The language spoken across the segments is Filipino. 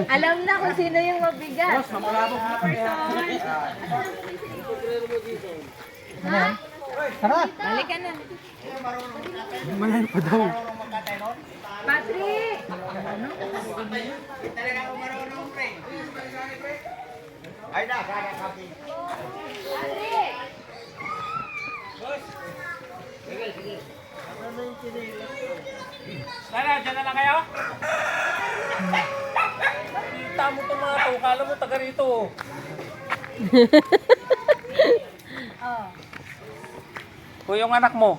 Alam na kung sino yung mabigat. Ha? Tara! Halika na. Malayo pa daw. Patrick! Ay na, kaya kami. Patrick! Tara, dyan na lang kayo? Kita mo itong mga to, kala mo taga rito. Kung yung anak mo,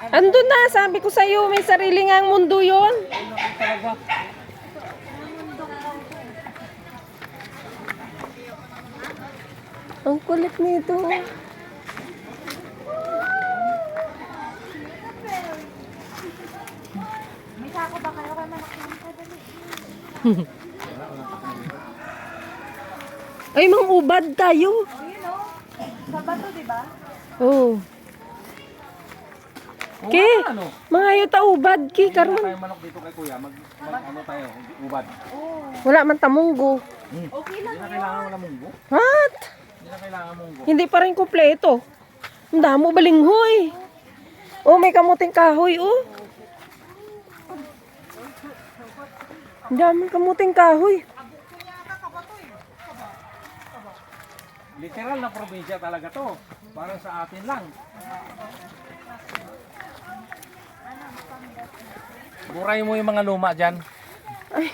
Andun na, sabi ko sa'yo, may sarili ngang mundo yun. Ang kulit nito. May sako ba kayo kay manak ng kadali? Ay, mang ubad tayo. Oh, yun o. Sa bato, di ba? Oh. Ki, ano? mga yuta ubad, ki, karon. Tayo manok dito kay kuya, mag ano tayo, ubad. Wala man tamunggo. Okay lang. Hindi na kailangan wala munggo. What? Hindi na kailangan munggo. Hindi pa rin kumpleto. Ang damo balinghoy. Oh, may kamuting kahoy, oh. Ang daming kamuting kahoy. Literal na probinsya talaga to. Parang sa atin lang. Buray mo yung mga luma dyan. Ay,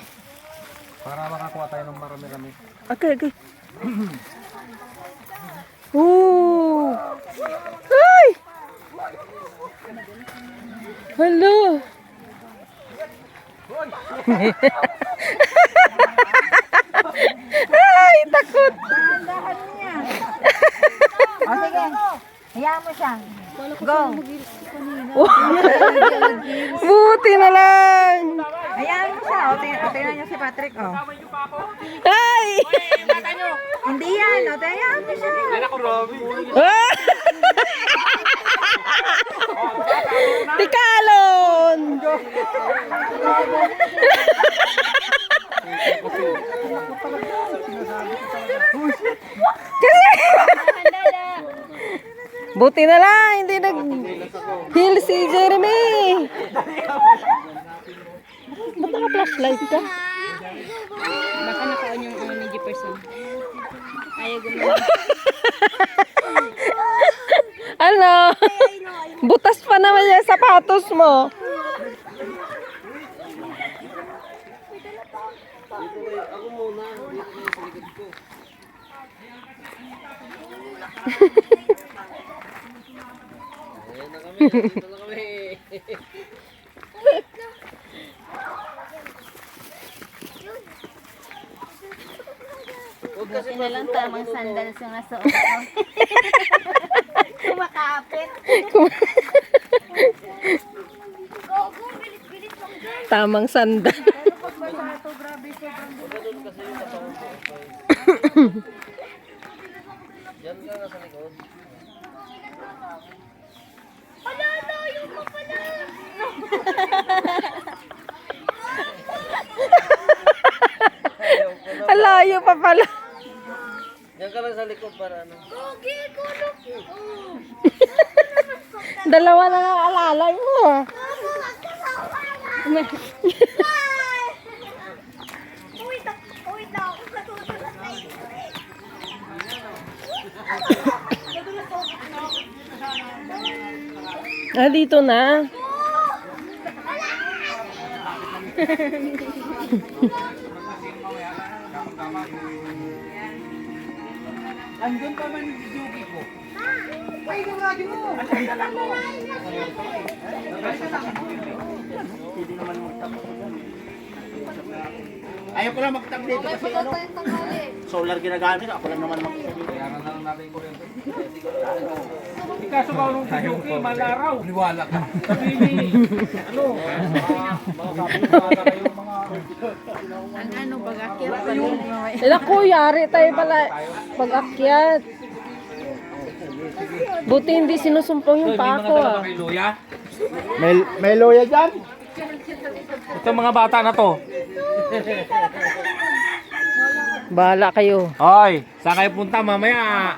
Para makakuha tayo ng marami-rami. okay, okay. Oh. Ay! Hello. Ay, takot. Dahan niya. O, sige. Hayaan mo siya. Go. Buti na lang. Hayaan mo siya. O, tingnan niyo si Patrick. O. Ay! Hindi yan. O, hayaan mo siya. Ah! Tikalon! Buti na lang, hindi nag-heal si Jeremy. Ba't naka-flashlight ka? Baka naka-on yung ano ni Jefferson. Ayaw gumawa. Ano? Butas pa naman yung sapatos mo. Buti na lang tamang sandals yung nasuot ko. Kumakapit. Tamang sandal. Alayo pa pala. Yan ka lang sa likod para ano. Dalawa na nga alalay mo. Ah, dito na. Andun pa man yung yugi ko. Ayaw ko lang magtag dito kasi ano. Solar ginagamit, ako lang naman mag-isa dito. Kaya na lang natin yung kuryente. Ikaso ba nung yugi, malaraw. Liwala ka. Sabihin ano, mga kapit-wala kayo mga... Ang ano, bag-akyat pa Naku, yari tayo pala pag-akyat. Buti hindi sinusumpong yung pako ah. Kay Luya. May loya dyan? Ito mga bata na to. Bahala kayo. Hoy, saan kayo punta mamaya?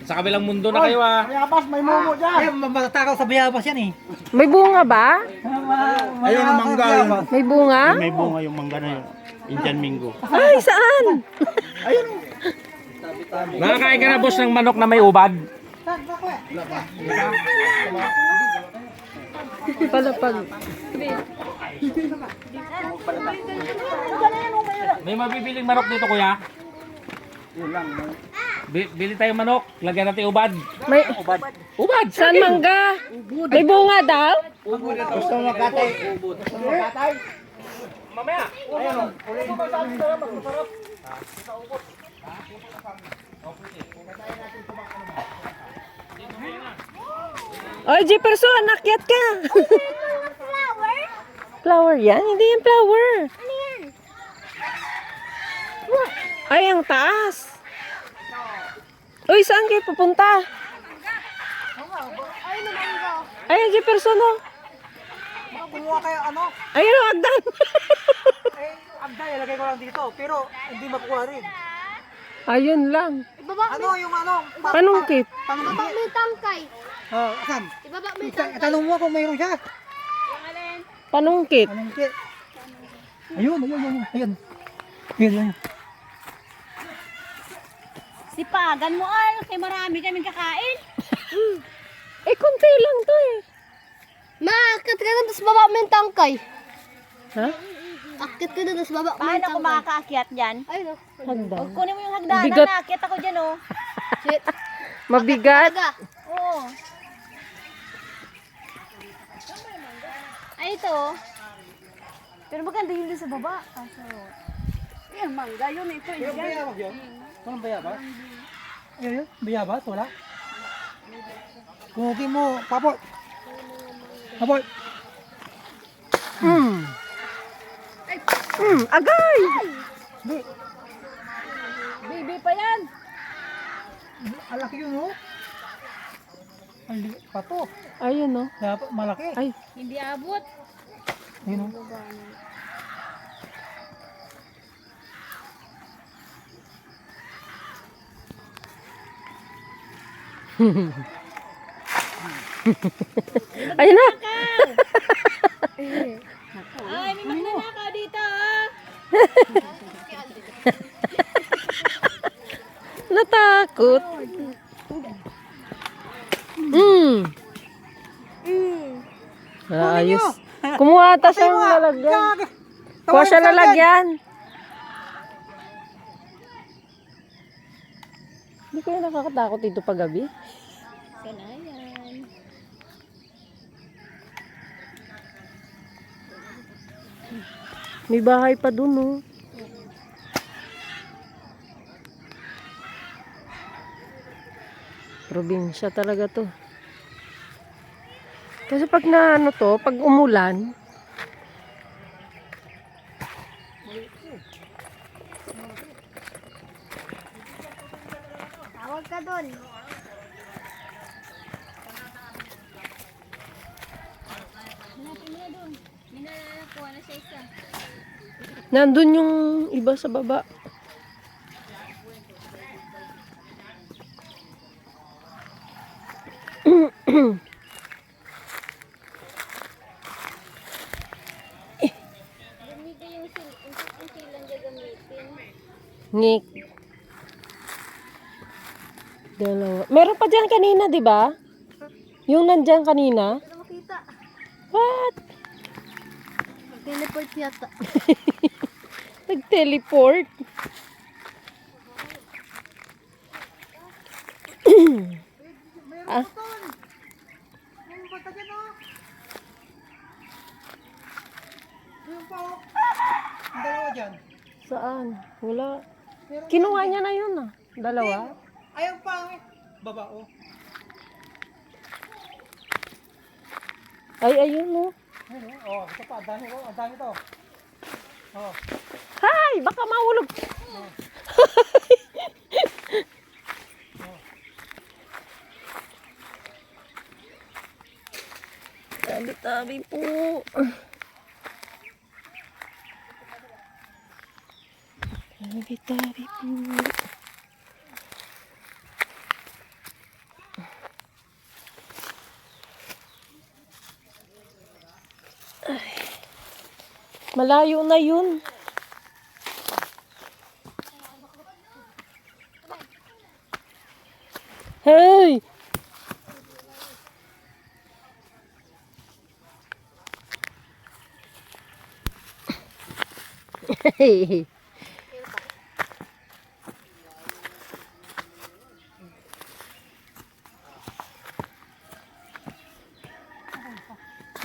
Sa kabilang mundo na kayo ah. Bayabas, may mumo dyan. Ay, matatakaw sa bayabas yan eh. May bunga ba? Ayun ang mangga yun. May bunga? May bunga yung mangga na yun. Indian Mingo. Ay, saan? Nakakain ka na boss ng manok na may ubad? Palapag. May mabibiling manok dito kuya? Bili tayo manok, lagyan natin ubad. May, Ubad! saan mangga? May bunga daw? Gusto mo katay? Gusto mo katay? Mamaya! Oy, Jefferson, nakyat ka. Flower yan? Hindi yan flower. Ay, ang taas. Uy, saan kayo pupunta? Ay, Jefferson, oh. Kumuha kayo ano? Ayun, oh, agdan. Eh, agday, ilagay ko lang dito. Pero hindi makuha rin. Ayun lang. Ano yung ano? Panungkit. Panungkit. May tangkay. Oh, asan? Ibaba may tangkay. Tanong mo kung mayroon siya. Panungkit. Panungkit. Ayun, ayun, ayun. Ayun. Ayun, ayun. Sipagan mo ay, kay marami kaming kakain. Eh, konti lang to eh. Maakit ka na, tapos baba mo yung tangkay. Ha? Akit ka na, tapos baba mo yung Paano ako tangkay. makakaakyat dyan? Ay, no. Hagdan. Kunin mo yung hagdanan, Bigat. naakyat ako dyan oh. Shit. Mabigat. Aga. Oo. Ay, ito oh. Pero maganda yun din sa baba. Kaso, yung mangga yun, ito Yung yan. bayabas yun? Walang bayabas? Ayun, yun. Bayabas, wala. Kunutin mo, papot. Papot. Agay! Hindi. Baby pa yan. Ang laki yun, oh. Ang liit pa to. Ayun, oh. Dapat malaki. Ay, Hindi abot. Ayun, oh. ayun na. Ay, may magnanakaw dito ah. Natakot. Ayos. Kumuha ata siyang lalagyan. Kuha siya lalagyan. Hindi kayo nakakatakot dito pag gabi? Kanayan. May bahay pa dun, oh. Probinsya talaga to. Kasi pag na ano to, pag umulan, Tawag ka doon. Hanapin mo na doon. May nanakuha na siya isa. nandun yung iba sa baba. Gamitin yung silang gagamitin. Ngik. Dalawa. Meron pa dyan kanina, di ba? Yung nandyan kanina. Pero makita. What? Teleport yata. Nag-teleport? Ah, Ayun, bata dyan, oh. Ayun pa, oh. Ang dalawa dyan. saan? Wala. Kinuha niya na yun, ah. Dalawa? Ayun pa, eh. Baba, oh. Ay, ayun, oh. Ayun, oh. Oh, ito pa, ang dami, oh. Ang dami to. Oh. Hay! Baka mahulog. Tabi-tabi po. Tabi-tabi po. Ay. Malayo na yun. Hey! Hey!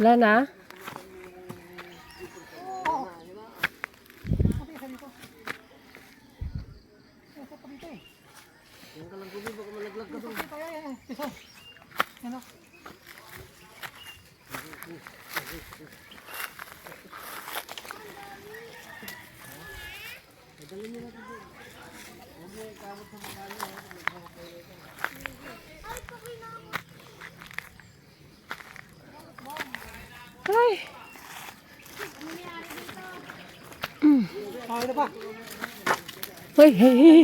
Wala na? Ay! Ito pa. Ay, hey, hey.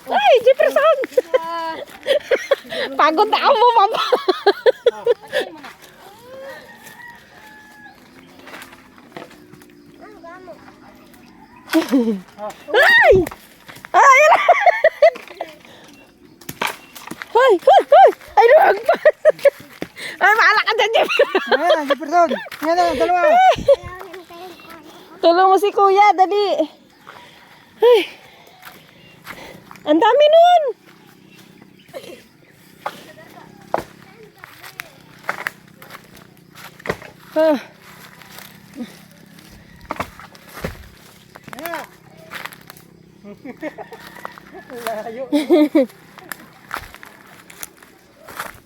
Ay, Jefferson! Pagod na ako mo, papa. Ay! Ay! Hoy! Hoy! Hoy! Ay, luwag pa! Ay, maala ka dyan, Jefferson! Ayan, Jefferson. Yan na, dalawa. Tulong mo si kuya, dali. Ay. Ang dami nun. Ah. Layo.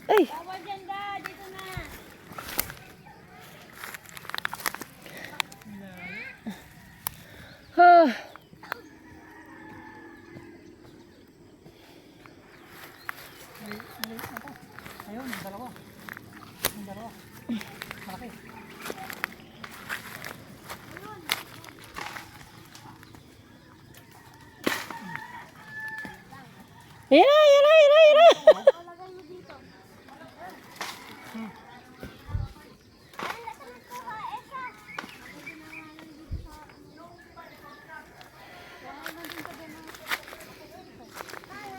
Ay. Ah. Ayun, dalawa. Yung dalawa. Malaki. Yan na, yan na, yan na, yan na.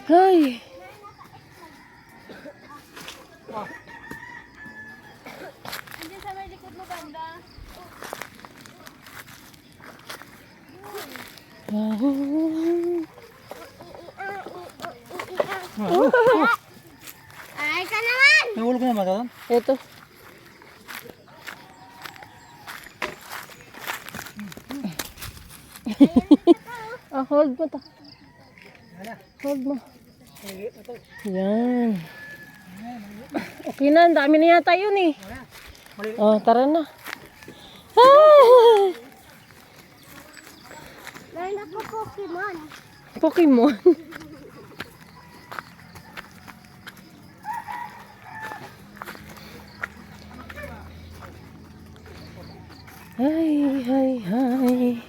Ay. Andiyan sa may likod mo, banda. Ay, ka naman! Nahulog na naman doon. Ito. Hold mo to. Hold mo. Yan. Okay na, ang dami na yata yun eh. Oh, tara na. Ah! Meron ako Pokemon. Pokemon. Hi, hi, hi.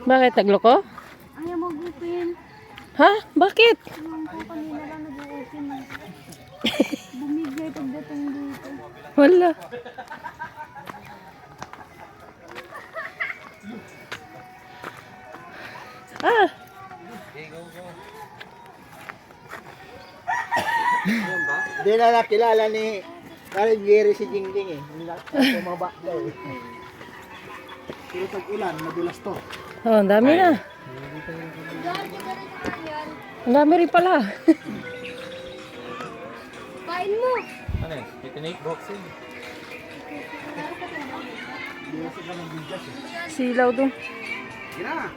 Bakit nagloko? Ayaw mag-open. Ha? Bakit? Ewan ko, kanina lang nag-open. Bumigay pagdating dito. Wala. Ah! Hindi na nakilala ni Karen Jerry si Jingding eh. Tumaba daw eh. Pero pag ulan, madulas to. Oh, ang dami na. Ang dami rin pala. Kain mo! Ano eh? Picnic boxing. Silaw dun. Gina!